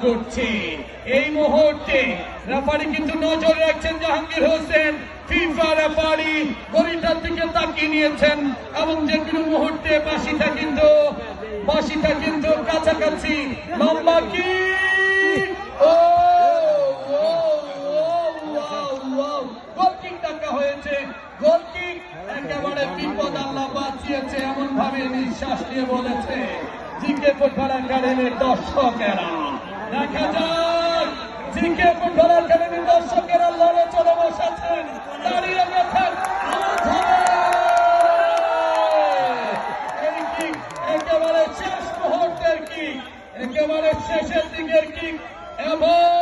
করছে। এই মুহূর্তে রেফারি কিন্তু নজর রাখছেন জাহাঙ্গীর হোসেন, ফিফা রেফারি ঘড়িটার দিকে তাকিয়ে নিয়েছেন এবং যে কোনো মুহূর্তে বাঁশিটা কিন্তু কাছাকাছি। লম্বা কি গোলকিক ডাকা হয়েছে, গোলকিক একেবারে বিপদ আল্লাহ বাঁচিয়েছে এমন ভাবে নিঃশ্বাস নিয়ে বলেছে জিকে ফুটবল একাডেমির দর্শকেরা। দেখা যাক জিকে ফুটবল একাডেমির দর্শকেরা লড়ে চলে বসেছেন, দাঁড়িয়ে গেছেন, একেবারে শেষ মুহূর্তের কিক, একেবারে শেষের দিকের কিক এবং